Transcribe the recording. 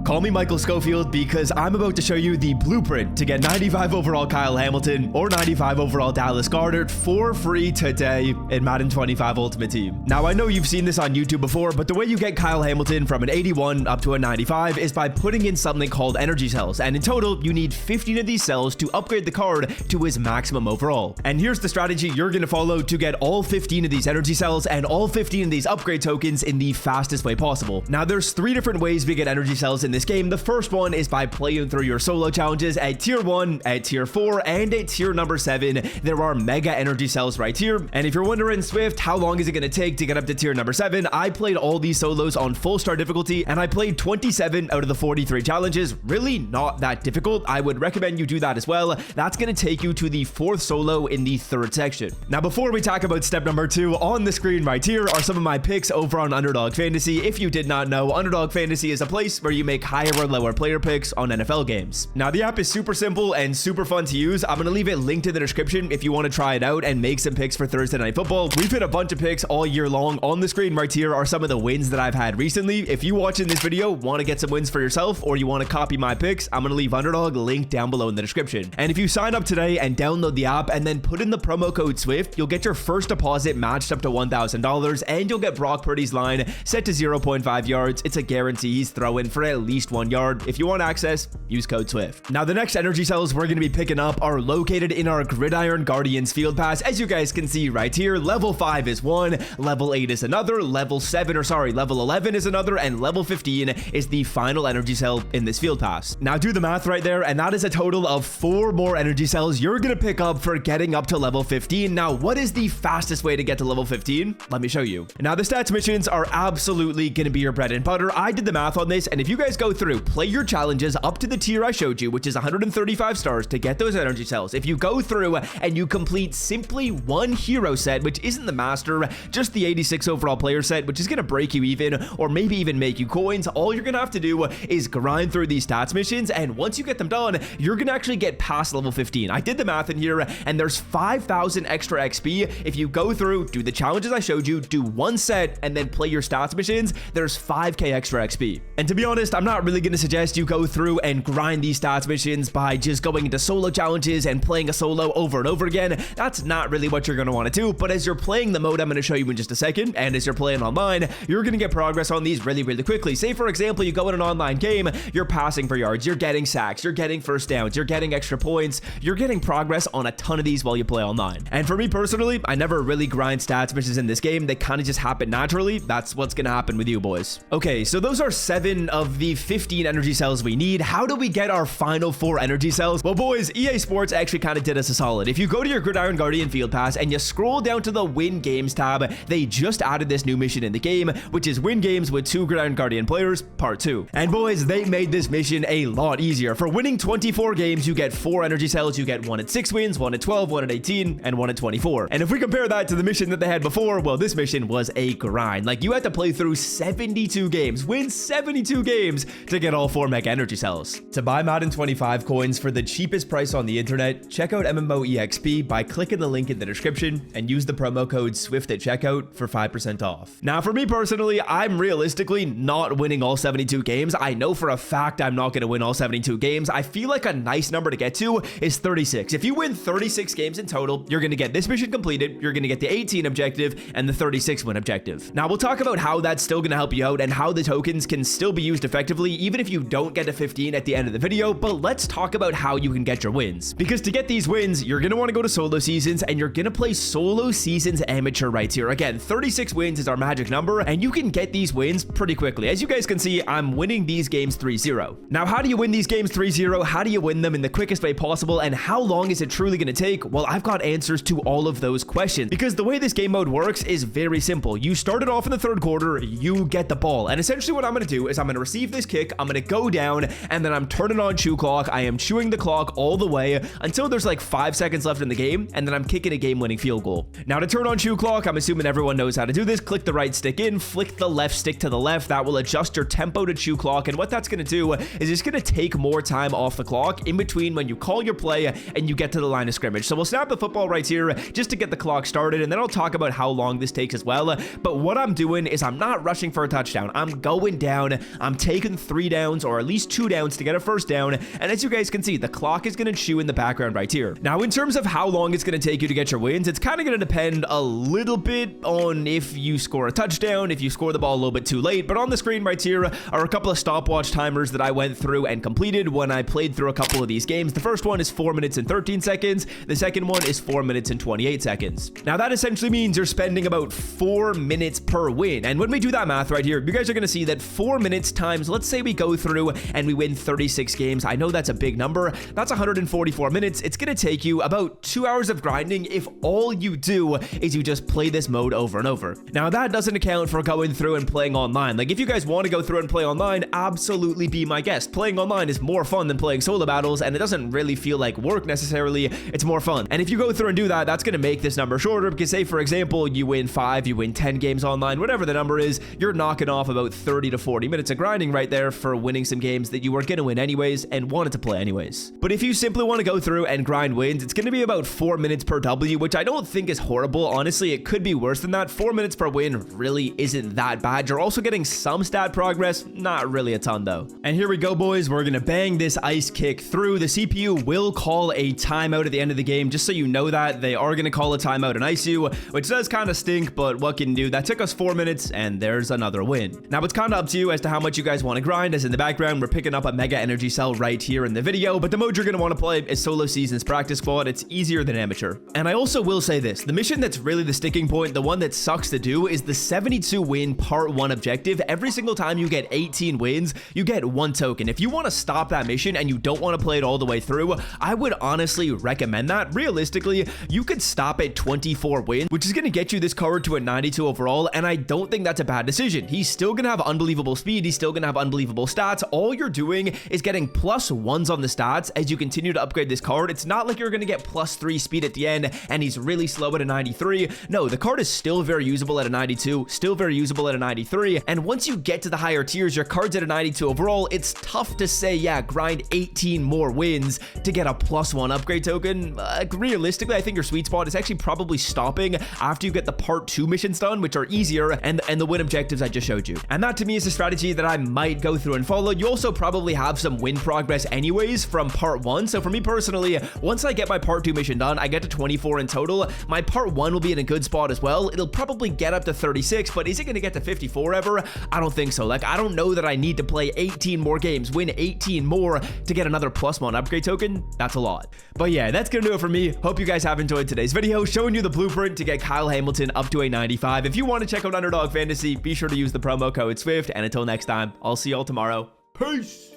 Call me Michael Schofield because I'm about to show you the blueprint to get 95 overall Kyle Hamilton or 95 overall Dallas Goedert for free today in Madden 25 Ultimate Team. Now, I know you've seen this on YouTube before, but the way you get Kyle Hamilton from an 81 up to a 95 is by putting in something called energy cells. And in total, you need 15 of these cells to upgrade the card to his maximum overall. And here's the strategy you're going to follow to get all 15 of these energy cells and all 15 of these upgrade tokens in the fastest way possible. Now, there's 3 different ways we get energy cells in this game. The first one is by playing through your solo challenges at tier 1, at tier 4, and at tier number 7. There are mega energy cells right here. And if you're wondering, Swift, how long is it going to take to get up to tier number 7? I played all these solos on full star difficulty, and I played 27 out of the 43 challenges. Really not that difficult. I would recommend you do that as well. That's going to take you to the 4th solo in the 3rd section. Now, before we talk about step number 2, on the screen right here are some of my picks over on Underdog Fantasy. If you did not know, Underdog Fantasy is a place where you make higher or lower player picks on NFL games. Now, the app is super simple and super fun to use. I'm going to leave it linked in the description if you want to try it out and make some picks for Thursday Night Football. We've hit a bunch of picks all year long. On the screen right here are some of the wins that I've had recently. If you watching this video want to get some wins for yourself or you want to copy my picks, I'm going to leave Underdog linked down below in the description. And if you sign up today and download the app and then put in the promo code SWIFT, you'll get your first deposit matched up to $1,000 and you'll get Brock Purdy's line set to 0.5 yards. It's a guarantee he's throwing for at least 1 yard. If you want access, use code SWIFT. Now, the next energy cells we're going to be picking up are located in our Gridiron Guardians field pass. As you guys can see right here, level 5 is one, level 8 is another, level 11 is another, and level 15 is the final energy cell in this field pass. Now, do the math right there, and that is a total of 4 more energy cells you're going to pick up for getting up to level 15. Now, what is the fastest way to get to level 15? Let me show you. Now, the stats missions are absolutely going to be your bread and butter. I did the math on this, and if you guys go through, play your challenges up to the tier I showed you, which is 135 stars to get those energy cells. If you go through and you complete simply one hero set, which isn't the master, just the 86 overall player set, which is going to break you even, or maybe even make you coins, all you're going to have to do is grind through these stats missions, and once you get them done, you're going to actually get past level 15. I did the math in here, and there's 5,000 extra XP. If you go through, do the challenges I showed you, do one set, and then play your stats missions, there's 5k extra XP. And to be honest, I'm not really going to suggest you go through and grind these stats missions by just going into solo challenges and playing a solo over and over again. That's not really what you're going to want to do, but as you're playing the mode I'm going to show you in just a second, and as you're playing online, you're going to get progress on these really quickly. Say, for example, you go in an online game, you're passing for yards, you're getting sacks, you're getting first downs, you're getting extra points, you're getting progress on a ton of these while you play online. And for me personally, I never really grind stats missions in this game. They kind of just happen naturally. That's what's going to happen with you boys. Okay, so those are 7 of the 15 energy cells we need. How do we get our final 4 energy cells? Well, boys, EA Sports actually kind of did us a solid. If you go to your Gridiron Guardian field pass and you scroll down to the win games tab, they just added this new mission in the game, which is win games with 2 Gridiron Guardian players, part 2. And boys, they made this mission a lot easier. For winning 24 games, you get 4 energy cells. You get 1 at 6 wins, 1 at 12, 1 at 18, and 1 at 24. And if we compare that to the mission that they had before, well, this mission was a grind. Like, you had to play through 72 games, win 72 games to get all 4 mega energy cells. To buy Madden 25 coins for the cheapest price on the internet, check out MMOEXP by clicking the link in the description and use the promo code SWIFT at checkout for 5% off. Now, for me personally, I'm realistically not winning all 72 games. I know for a fact I'm not going to win all 72 games. I feel like a nice number to get to is 36. If you win 36 games in total, you're going to get this mission completed, you're going to get the 18 objective and the 36 win objective. Now, we'll talk about how that's still going to help you out and how the tokens can still be used effectively even if you don't get to 15 at the end of the video, but let's talk about how you can get your wins. Because to get these wins, you're going to want to go to solo seasons and you're going to play solo seasons amateur right here. Again, 36 wins is our magic number and you can get these wins pretty quickly. As you guys can see, I'm winning these games 3-0. Now, how do you win these games 3-0? How do you win them in the quickest way possible? And how long is it truly going to take? Well, I've got answers to all of those questions because the way this game mode works is very simple. You start it off in the 3rd quarter, you get the ball. And essentially what I'm going to do is I'm going to receive this kick, I'm going to go down, and then I'm turning on chew clock. I am chewing the clock all the way until there's like 5 seconds left in the game, and then I'm kicking a game-winning field goal. Now, to turn on chew clock, I'm assuming everyone knows how to do this. Click the right stick in, flick the left stick to the left. That will adjust your tempo to chew clock, and what that's going to do is it's going to take more time off the clock in between when you call your play and you get to the line of scrimmage. So we'll snap the football right here just to get the clock started, and then I'll talk about how long this takes as well. But what I'm doing is I'm not rushing for a touchdown. I'm going down, I'm taking getting 3 downs or at least 2 downs to get a first down. And as you guys can see, the clock is going to chew in the background right here. Now, in terms of how long it's going to take you to get your wins, it's kind of going to depend a little bit on if you score a touchdown, if you score the ball a little bit too late. But on the screen right here are a couple of stopwatch timers that I went through and completed when I played through a couple of these games. The first one is 4 minutes and 13 seconds. The second one is 4 minutes and 28 seconds. Now, that essentially means you're spending about 4 minutes per win. And when we do that math right here, you guys are going to see that 4 minutes times, let's say we go through and we win 36 games. I know that's a big number. That's 144 minutes. It's going to take you about 2 hours of grinding if all you do is you just play this mode over and over. Now, that doesn't account for going through and playing online. Like, if you guys want to go through and play online, absolutely be my guest. Playing online is more fun than playing solo battles, and it doesn't really feel like work necessarily. It's more fun. And if you go through and do that, that's going to make this number shorter because, say, for example, you win 5, you win 10 games online, whatever the number is, you're knocking off about 30 to 40 minutes of grinding right there for winning some games that you were going to win anyways and wanted to play anyways. But if you simply want to go through and grind wins, it's going to be about 4 minutes per W, which I don't think is horrible. Honestly, it could be worse than that. 4 minutes per win really isn't that bad. You're also getting some stat progress, not really a ton though. And here we go, boys. We're going to bang this ice kick through. The CPU will call a timeout at the end of the game, just so you know that. They are going to call a timeout and ice you, which does kind of stink, but what can you do? That took us 4 minutes, and there's another win. Now, it's kind of up to you as to how much you guys want to grind, as in the background, we're picking up a mega energy cell right here in the video, but the mode you're going to want to play is Solo Seasons Practice Squad. It's easier than Amateur. And I also will say this, the mission that's really the sticking point, the one that sucks to do, is the 72 win part 1 objective. Every single time you get 18 wins, you get 1 token. If you want to stop that mission and you don't want to play it all the way through, I would honestly recommend that. Realistically, you could stop at 24 wins, which is going to get you this card to a 92 overall, and I don't think that's a bad decision. He's still going to have unbelievable speed. He's still going to have unbelievable stats. All you're doing is getting +1s on the stats as you continue to upgrade this card. It's not like you're going to get +3 speed at the end and he's really slow at a 93. No, the card is still very usable at a 92, still very usable at a 93, and once you get to the higher tiers, your card's at a 92 overall. It's tough to say, yeah, grind 18 more wins to get a +1 upgrade token. Realistically, I think your sweet spot is actually probably stopping after you get the part 2 missions done, which are easier, and the win objectives I just showed you. And that to me is a strategy that I might go through and follow. You also probably have some win progress anyways from part 1. So for me personally, once I get my part 2 mission done, I get to 24 in total. My part 1 will be in a good spot as well. It'll probably get up to 36, but is it going to get to 54 ever? I don't think so. Like, I don't know that I need to play 18 more games, win 18 more to get another +1 upgrade token. That's a lot. But yeah, that's going to do it for me. Hope you guys have enjoyed today's video showing you the blueprint to get Kyle Hamilton up to a 95. If you want to check out Underdog Fantasy, be sure to use the promo code SWIFT. And until next time, I'll see y'all tomorrow. Peace!